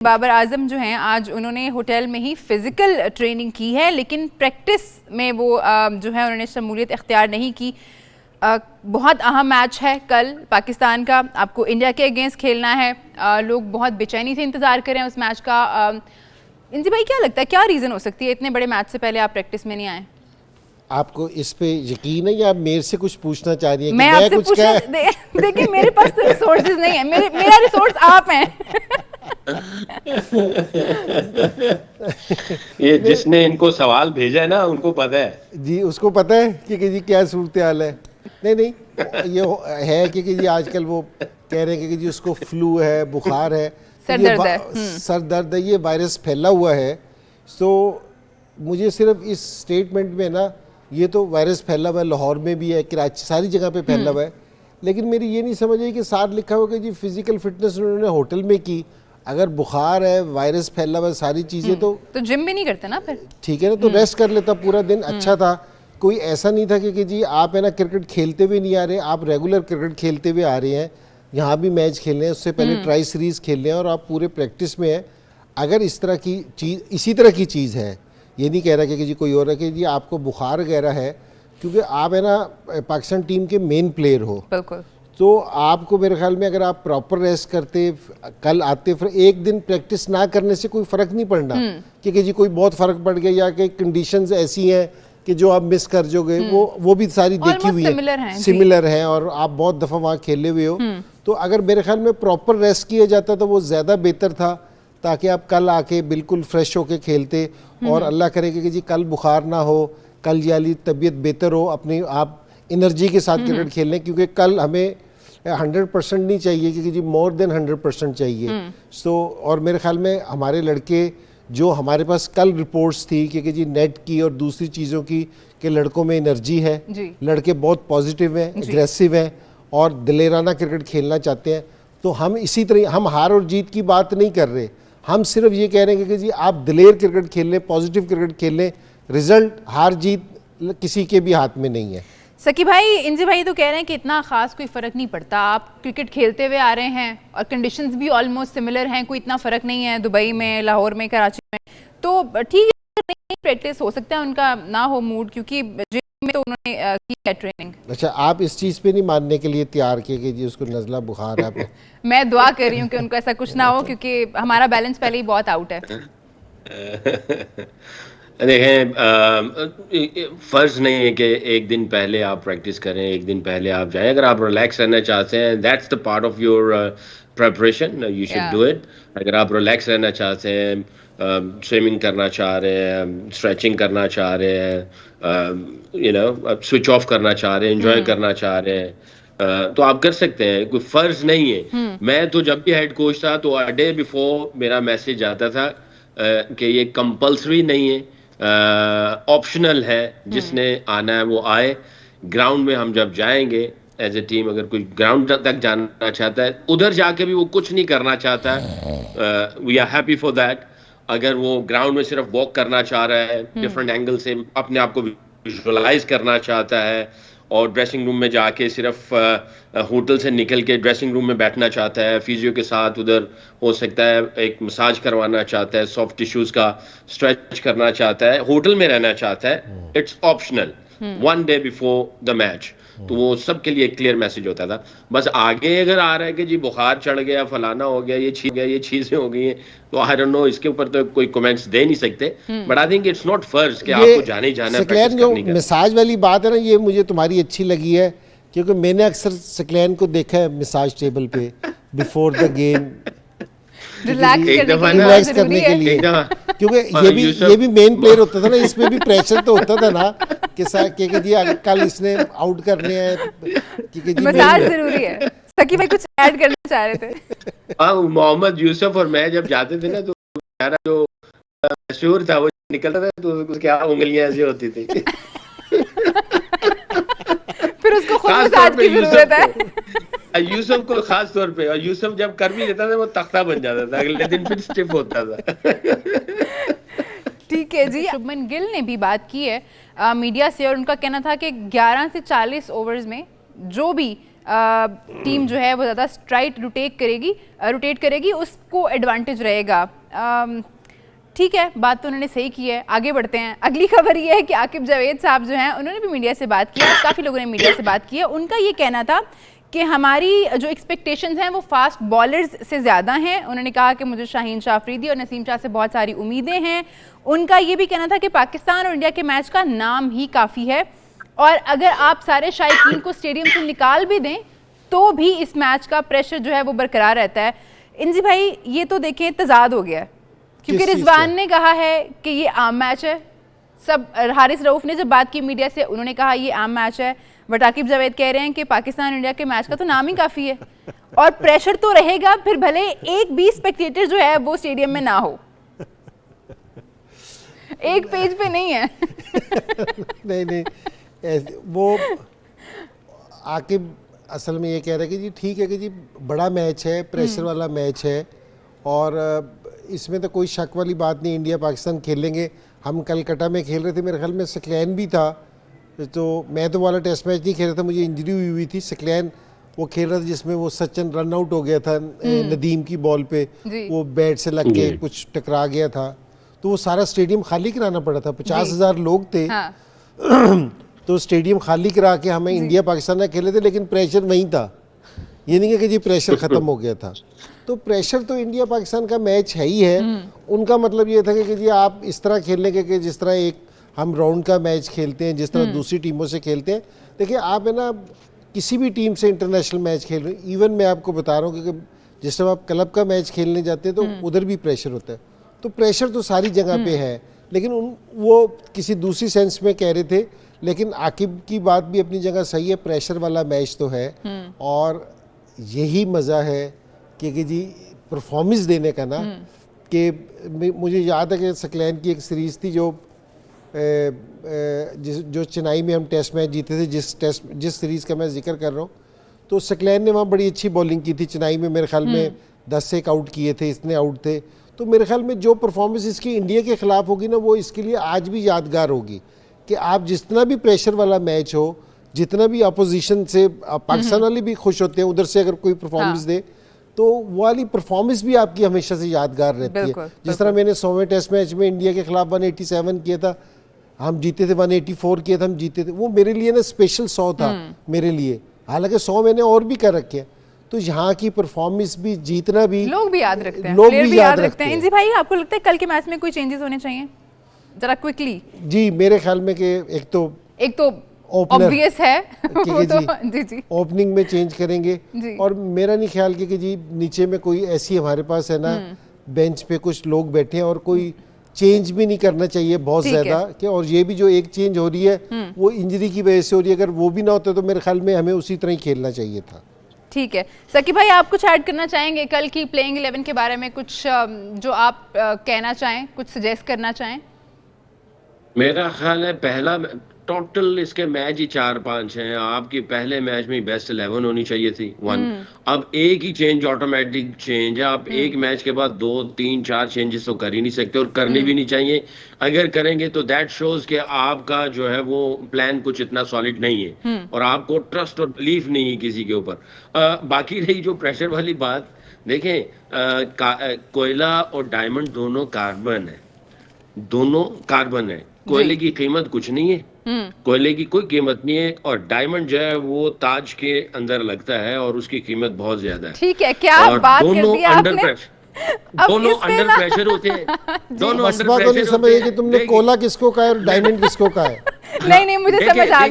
बाबर आजम जो हैं आज उन्होंने होटल में ही फिज़िकल ट्रेनिंग की है, लेकिन प्रैक्टिस में वो जो है उन्होंने शमूलियत इख्तियार नहीं की। बहुत अहम मैच है कल पाकिस्तान का, आपको इंडिया के अगेंस्ट खेलना है। लोग बहुत बेचैनी से इंतज़ार करें उस मैच का। इंजी भाई क्या लगता है क्या रीज़न हो सकती है इतने बड़े मैच से पहले आप प्रैक्टिस में नहीं आए? आपको इस पे यकीन है या आप मेरे से कुछ पूछना चाह रही हैं? मैं आपसे कुछ देखिए मेरे पास तो रिसोर्सेज नहीं है, मेरा रिसोर्स आप हैं। ये जिसने इनको सवाल भेजा है ना उनको पता है जी, उसको पता है कि जी क्या सूरत हाल है। नहीं ये है कि जी आजकल वो कह रहे हैं कि जी उसको फ्लू है, बुखार है, सर दर्द है, ये वायरस फैला हुआ है। तो मुझे सिर्फ इस स्टेटमेंट में ना, ये तो वायरस फैला हुआ है, लाहौर में भी है, कराची, सारी जगह पे फैला हुआ है, लेकिन मेरी ये नहीं समझ आई कि साथ लिखा हुआ कि जी फिजिकल फिटनेस उन्होंने होटल में की। अगर बुखार है, वायरस फैला हुआ है, सारी चीज़ें तो जिम भी नहीं करते ना फिर? ठीक है ना, तो रेस्ट कर लेता, पूरा दिन अच्छा था। कोई ऐसा नहीं था कि जी आप है ना क्रिकेट खेलते हुए नहीं आ रहे, आप रेगुलर क्रिकेट खेलते हुए आ रहे हैं, यहाँ भी मैच खेल रहे हैं, उससे पहले ट्राई सीरीज़ खेल रहे हैं और आप पूरे प्रैक्टिस में हैं। अगर इस तरह की चीज़, इसी तरह की चीज़ है, ये नहीं कह रहा कि जी कोई और है कि जी आपको बुखार वगैरह है, क्योंकि आप है ना पाकिस्तान टीम के मेन प्लेयर हो, बिल्कुल, तो आपको मेरे ख्याल में अगर आप प्रॉपर रेस्ट करते, कल आते, फिर एक दिन प्रैक्टिस ना करने से कोई फ़र्क नहीं पड़ना कि जी कोई बहुत फ़र्क पड़ गया या कि कंडीशंस ऐसी हैं कि जो आप मिस कर जोगे। वो भी सारी देखी हुई है, सिमिलर हैं और आप बहुत दफ़ा वहाँ खेले हुए हो। तो अगर मेरे ख्याल में प्रॉपर रेस्ट किया जाता तो वो ज़्यादा बेहतर था, ताकि आप कल आके बिल्कुल फ्रेश होके खेलते। और अल्लाह करे कि जी कल बुखार ना हो, कल याली तबीयत बेहतर हो, अपनी आप एनर्जी के साथ क्रिकेट खेलने, क्योंकि कल हमें 100% नहीं चाहिए कि जी मोर देन 100% चाहिए। सो और मेरे ख्याल में हमारे लड़के, जो हमारे पास कल रिपोर्ट्स थी कि जी नेट की और दूसरी चीज़ों की, कि लड़कों में एनर्जी है, लड़के बहुत पॉजिटिव हैं, एग्रेसिव हैं और दिलेराना क्रिकेट खेलना चाहते हैं। तो हम इसी तरह, हम हार और जीत की बात नहीं कर रहे, हम सिर्फ ये कह रहे हैं कि जी आप दिलेर क्रिकेट खेल लें, पॉजिटिव क्रिकेट खेल लें। रिजल्ट, हार जीत किसी के भी हाथ में नहीं है। सकी भाई, इंजी भाई तो कह रहे हैं कि इतना खास कोई फ़र्क नहीं पड़ता, आप क्रिकेट खेलते हुए आ रहे हैं और कंडीशंस भी ऑलमोस्ट सिमिलर हैं, कोई इतना फ़र्क नहीं है दुबई में, लाहौर में, कराची में, तो ठीक है, नहीं प्रैक्टिस हो सकता है उनका ना हो मूड, क्योंकि जिम में तो उन्होंने की है ट्रेनिंग। अच्छा, आप इस चीज़ पे नहीं मानने के लिए तैयार किए कि जी उसको नज़ला बुखार है? मैं दुआ कर रही हूँ कि उनको ऐसा कुछ ना हो, क्योंकि हमारा बैलेंस पहले ही बहुत आउट है। देखें, फ़र्ज़ नहीं है कि एक दिन पहले आप प्रैक्टिस करें, एक दिन पहले आप जाएं। अगर आप रिलैक्स रहना चाहते हैं, that's the part of your preparation, you should do it. अगर आप रिलैक्स रहना चाहते हैं, स्विमिंग करना चाह रहे हैं, स्ट्रेचिंग करना चाह रहे हैं, यू नो स्विच ऑफ करना चाह रहे हैं, एंजॉय करना चाह रहे हैं, तो आप कर सकते हैं, कोई फ़र्ज़ नहीं है। मैं तो जब भी हेड कोच था तो अ डे बिफोर मेरा मैसेज आता था कि ये कंपल्सरी नहीं है, ऑप्शनल है, जिसने आना है वो आए। ग्राउंड में हम जब जाएंगे एज ए टीम, अगर कोई ग्राउंड तक जाना चाहता है, उधर जाके भी वो कुछ नहीं करना चाहता है, we are happy for that. अगर वो ग्राउंड में सिर्फ वॉक करना चाह रहा है, डिफरेंट एंगल से अपने आप को विजुअलाइज करना चाहता है, और ड्रेसिंग रूम में जाके सिर्फ होटल से निकल के ड्रेसिंग रूम में बैठना चाहता है, फिजियो के साथ उधर हो सकता है एक मसाज करवाना चाहता है, सॉफ्ट टिश्यूज का स्ट्रेच करना चाहता है, होटल में रहना चाहता है, it's optional, one day before the match. तो वो सबके लिए एक क्लियर मैसेज होता था। बस आगे अगर आ रहा है कि जी बुखार चढ़ गया, फलाना हो गया, ये चीजें हो गई हैं, तो आई डोंट नो, इसके ऊपर तो कोई कमेंट्स दे नहीं सकते। But I think it's not फर्ज कि आपको जाने ही जाना है। जो मसाज वाली बात है ना, ये मुझे तुम्हारी अच्छी लगी है, क्योंकि मैंने अक्सर सकलैन को देखा है मसाज टेबल पे बिफोर द गेम, रिलैक्स करने के लिए, क्योंकि ये भी मेन प्लेयर होता था ना, इसमें भी प्रेशर तो होता था ना कि जी कल इसने आउट करने हैं, क्योंकि जी मसाज जरूरी है। सकी भाई कुछ ऐड करना चाह रहे थे? हाँ, मोहम्मद यूसुफ और मैं जब जाते थे ना, तो मेरा जो मशहूर था वो निकलता था, तो उसकी उंगलियां ऐसी होती थी। फिर उसको खुद मसाज की जरूरत है। यूसुफ को खास तौर पे, और यूसुफ जब कर भी लेता था वो तख्ता बन जाता था, अगले दिन फिर स्टिफ होता था। ठीक है जी, शुभमन गिल ने भी बात की है मीडिया से, और उनका कहना था कि 11 से 40 ओवर्स में जो भी टीम जो है वो ज़्यादा स्ट्राइट रोटेट करेगी, उसको एडवांटेज रहेगा। ठीक है, बात तो उन्होंने सही की है। आगे बढ़ते हैं। अगली खबर ये है कि आकिब जावेद साहब जो हैं उन्होंने भी मीडिया से बात की, काफ़ी लोगों ने मीडिया से बात की है। उनका ये कहना था कि हमारी जो एक्सपेक्टेशंस हैं वो फास्ट बॉलर्स से ज़्यादा हैं। उन्होंने कहा कि मुझे शाहीन शाह अफरीदी और नसीम शाह से बहुत सारी उम्मीदें हैं। उनका ये भी कहना था कि पाकिस्तान और इंडिया के मैच का नाम ही काफ़ी है, और अगर आप सारे शायकीन को स्टेडियम से निकाल भी दें तो भी इस मैच का प्रेशर जो है वो बरकरार रहता है। इंजी भाई, ये तो देखें तजाद हो गया, क्योंकि रिजवान ने कहा है कि ये आम मैच है। सब हारिस रऊफ ने जब बात की मीडिया से, उन्होंने कहा ये आम मैच है, बट आकिब जावेद कह रहे हैं कि पाकिस्तान इंडिया के मैच का तो नाम ही काफ़ी है और प्रेशर तो रहेगा, फिर भले एक भी स्पेक्टेटर जो है वो स्टेडियम में ना हो। एक पेज पे नहीं है। नहीं, वो आकिब असल में ये कह रहे हैं कि जी ठीक है कि जी बड़ा मैच है, प्रेशर वाला मैच है, और इसमें तो कोई शक वाली बात नहीं। इंडिया पाकिस्तान खेलेंगे। हम कलकत्ता में खेल रहे थे, मेरे ख्याल में सकलैन भी था, तो मैं तो वाला टेस्ट मैच नहीं खेल रहा था, मुझे इंजरी हुई थी। सकलैन वो खेल रहा था जिसमें वो सचिन रन आउट हो गया था नदीम की बॉल पे, वो बैट से लग के कुछ टकरा गया था, तो वो सारा स्टेडियम खाली कराना पड़ा था। 50,000 लोग थे। हाँ। तो स्टेडियम खाली करा के हमें इंडिया पाकिस्तान में खेले थे, लेकिन प्रेशर वहीं था। ये नहीं है कि जी प्रेशर ख़त्म हो गया था। तो प्रेशर तो इंडिया पाकिस्तान का मैच है ही है। उनका मतलब ये था कि जी आप इस तरह खेलने के कि जिस तरह एक हम राउंड का मैच खेलते हैं, जिस तरह दूसरी टीमों से खेलते हैं। देखिए आप है ना, किसी भी टीम से इंटरनेशनल मैच खेल रहे हैं, इवन मैं आपको बता रहा हूँ कि जिस टाइम आप क्लब का मैच खेलने जाते हैं तो उधर भी प्रेशर होता है। तो प्रेशर तो सारी जगह पे है, लेकिन वो किसी दूसरी सेंस में कह रहे थे। लेकिन आकिब की बात भी अपनी जगह सही है, प्रेशर वाला मैच तो है, और यही मज़ा है कि जी परफॉर्मेंस देने का ना। कि मुझे याद है कि सकलैन की एक सीरीज़ थी जो चेन्नई में हम टेस्ट मैच जीते थे, जिस सीरीज़ का मैं जिक्र कर रहा हूँ, तो सकलैन ने वहाँ बड़ी अच्छी बॉलिंग की थी। चेन्नई में मेरे ख्याल में 10 से 1 आउट किए थे, इतने आउट थे। तो मेरे ख्याल में जो परफॉर्मेंस इसकी इंडिया के ख़िलाफ़ होगी ना, वो इसके लिए आज भी यादगार होगी। कि आप जितना भी प्रेशर वाला मैच हो, जितना भी अपोजिशन से पाकिस्तान वाले भी खुश होते हैं उधर से अगर कोई परफॉर्मेंस दे, तो वो वाली परफॉर्मेंस भी आपकी हमेशा से यादगार रहती है। जिस तरह मैंने 100वें टेस्ट मैच में इंडिया के खिलाफ 187 किया था, हम जीते थे, 184 किया था, हम जीते थे। वो मेरे लिए ना स्पेशल 100 था मेरे लिए। हालांकि 100 मैंने और भी कर रखे हैं। तो यहाँ की परफॉर्मेंस भी, जीतना भी लोग भी याद रखते हैं, लोग भी याद रखते हैं। इंजी भाई, आपको लगता है कल के मैच में कोई चेंजेस होने चाहिए जरा क्विकली? जी मेरे ख्याल में कि एक तो ऑब्वियस है वो तो जी ओपनिंग में चेंज करेंगे। और मेरा नहीं ख्याल कि जी नीचे में कोई ऐसी हमारे पास है ना, बेंच पे कुछ लोग बैठे हैं, और कोई चेंज भी नहीं करना चाहिए बहुत ज़्यादा। कि और ये भी जो एक चेंज हो रही है वो इंजरी की वजह से हो रही है। अगर वो भी ना होता तो मेरे ख्याल में हमें उसी तरह ही खेलना चाहिए था। ठीक है। सकी भाई, आप कुछ ऐड करना चाहेंगे कल की प्लेइंग 11 के बारे में? कुछ जो आप कहना चाहें, कुछ सजेस्ट करना चाहें? मेरा ख्याल है पहला टोटल इसके मैच ही 4-5 हैं। आपकी पहले मैच में बेस्ट 11 होनी चाहिए थी 1। अब एक ही चेंज, ऑटोमेटिक चेंज है। आप एक मैच के बाद 2, 3, 4 चेंजेस तो कर ही नहीं सकते, और करनी भी नहीं चाहिए। अगर करेंगे तो दैट शोज कि आपका जो है वो प्लान कुछ इतना सॉलिड नहीं है, और आपको ट्रस्ट और बिलीफ नहीं है किसी के ऊपर। बाकी रही जो प्रेशर वाली बात, देखें कोयला और डायमंड दोनों कार्बन है। कोयले की कीमत कुछ नहीं है, कोयले की कोई कीमत नहीं है, और डायमंड जो है वो ताज के अंदर लगता है और उसकी कीमत बहुत ज्यादा है। ठीक है, क्या बात कर दी आपने। दोनों अंडर प्रेशर होते हैं, दोनों अंडर प्रेशर समझिए कि तुमने कोला किसको कहा है और डायमंड किसको कहा है। नहीं, मुझे समझ आ गया।